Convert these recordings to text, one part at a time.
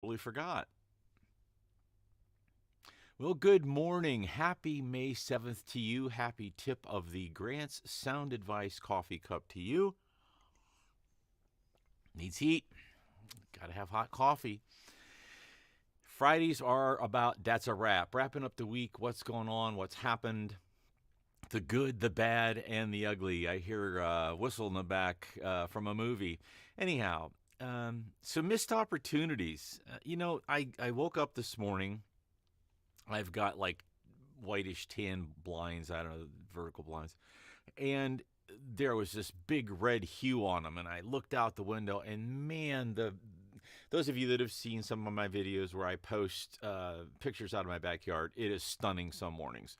totally forgot. Well, good morning. Happy May 7th to you. Happy tip of the Grant's Sound Advice coffee cup to you. Needs heat. Gotta have hot coffee. Fridays are about that's a wrap. Wrapping up the week, what's going on, what's happened, the good, the bad, and the ugly. I hear a whistle in the back from a movie. Anyhow, so missed opportunities. I woke up this morning. I've got like whitish tan blinds, I don't know, vertical blinds. And there was this big red hue on them. And I looked out the window, and man, those of you that have seen some of my videos where I post pictures out of my backyard, it is stunning some mornings.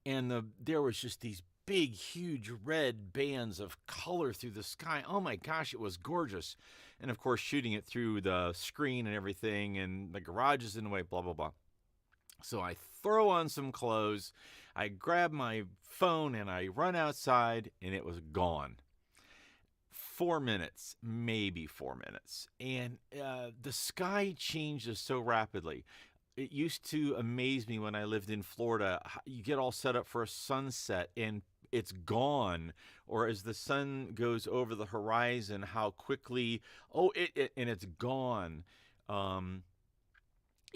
And there was just these big, huge red bands of color through the sky. Oh my gosh, it was gorgeous. And of course, shooting it through the screen and everything, and the garage is in the way, blah, blah, blah. So I throw on some clothes, I grab my phone, and I run outside, and it was gone. 4 minutes, maybe 4 minutes. And the sky changes so rapidly. It used to amaze me when I lived in Florida. You get all set up for a sunset, and it's gone. Or as the sun goes over the horizon, how quickly, and it's gone.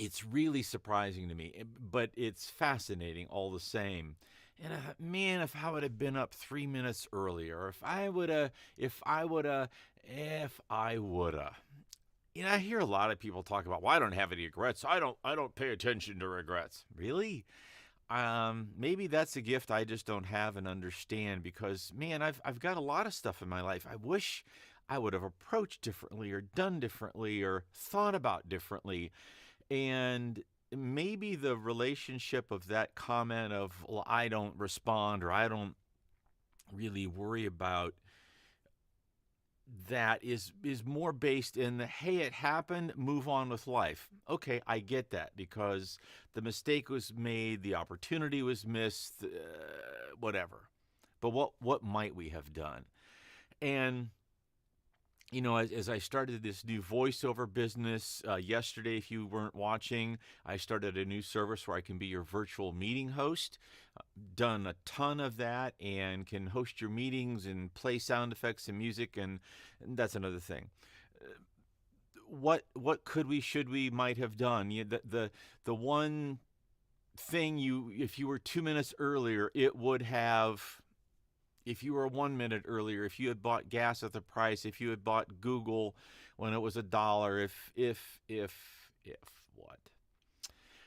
It's really surprising to me, but it's fascinating all the same. And I thought, man, if I would have been up 3 minutes earlier, if I woulda. I hear a lot of people talk about, well, I don't have any regrets. I don't pay attention to regrets. Really? Maybe that's a gift I just don't have and understand, because, man, I've got a lot of stuff in my life I wish I would have approached differently or done differently or thought about differently. And maybe the relationship of that comment of, well, I don't respond or I don't really worry about that is more based in the, hey, it happened, move on with life. Okay, I get that, because the mistake was made, the opportunity was missed, whatever. But what might we have done? And as I started this new voiceover business yesterday, if you weren't watching, I started a new service where I can be your virtual meeting host. Done a ton of that and can host your meetings and play sound effects and music, and that's another thing. What should we, might have done? The one thing if you were 2 minutes earlier, it would have. If you were 1 minute earlier, if you had bought gas at the price, if you had bought Google when it was $1, if what?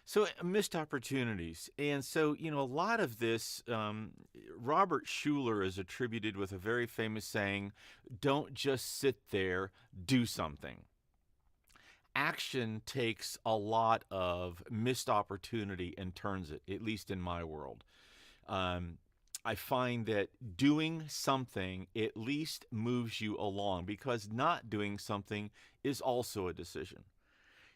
So missed opportunities. And so, a lot of this, Robert Schuller is attributed with a very famous saying, don't just sit there, do something. Action takes a lot of missed opportunity and turns it, at least in my world. I find that doing something at least moves you along, because not doing something is also a decision.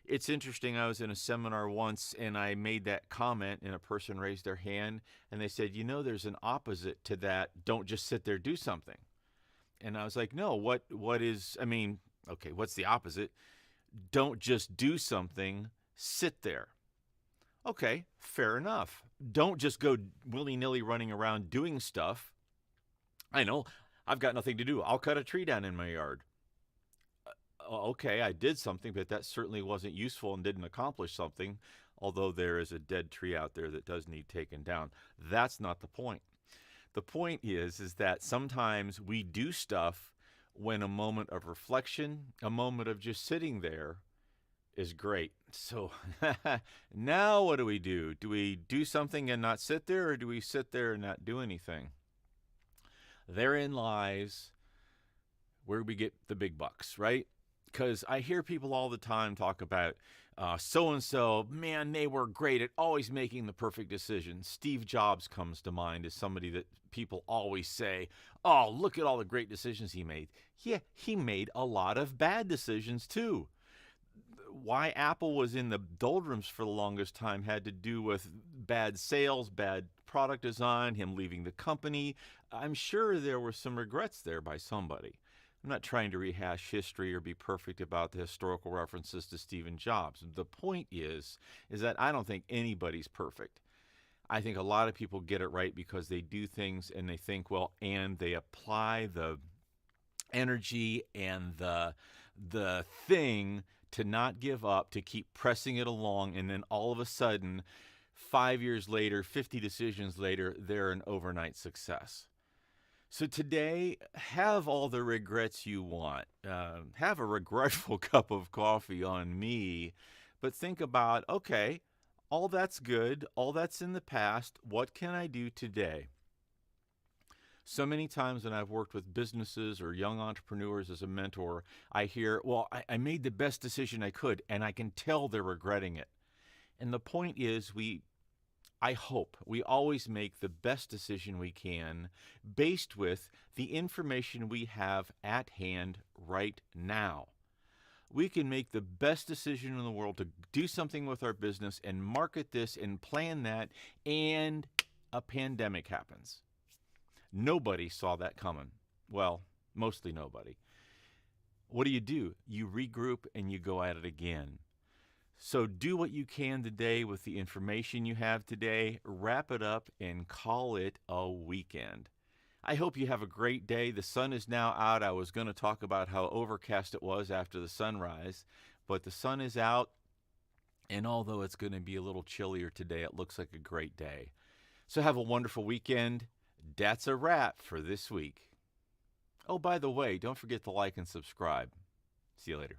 It's interesting. I was in a seminar once and I made that comment, and a person raised their hand and they said, there's an opposite to that. Don't just sit there, do something. And I was like, no, what is, okay, what's the opposite? Don't just do something, sit there. Okay, fair enough. Don't just go willy-nilly running around doing stuff. I know, I've got nothing to do. I'll cut a tree down in my yard. Okay, I did something, but that certainly wasn't useful and didn't accomplish something, although there is a dead tree out there that does need taken down. That's not the point. The point is that sometimes we do stuff when a moment of reflection, a moment of just sitting there, is great. So now what do we do? Do we do something and not sit there, or do we sit there and not do anything? Therein lies where we get the big bucks, right? Because I hear people all the time talk about so-and-so, man, they were great at always making the perfect decision. Steve Jobs comes to mind as somebody that people always say, oh, look at all the great decisions he made. Yeah, he made a lot of bad decisions too. Why Apple was in the doldrums for the longest time had to do with bad sales, bad product design, him leaving the company. I'm sure there were some regrets there by somebody. I'm not trying to rehash history or be perfect about the historical references to Stephen Jobs. The point is that I don't think anybody's perfect. I think a lot of people get it right because they do things and they think, well, and they apply the energy and the thing to not give up, to keep pressing it along, and then all of a sudden, 5 years later, 50 decisions later, they're an overnight success. So today, have all the regrets you want. Have a regretful cup of coffee on me, but think about, okay, all that's good, all that's in the past. What can I do today? So many times when I've worked with businesses or young entrepreneurs as a mentor, I hear, well, I made the best decision I could, and I can tell they're regretting it. And the point is, I hope we always make the best decision we can based with the information we have at hand right now. We can make the best decision in the world to do something with our business and market this and plan that, and a pandemic happens. Nobody saw that coming. Well, mostly nobody. What do? You regroup and you go at it again. So do what you can today with the information you have today, wrap it up, and call it a weekend. I hope you have a great day. The sun is now out. I was going to talk about how overcast it was after the sunrise, but the sun is out, and although it's going to be a little chillier today, it looks like a great day. So have a wonderful weekend. That's a wrap for this week. Oh, by the way, don't forget to like and subscribe. See you later.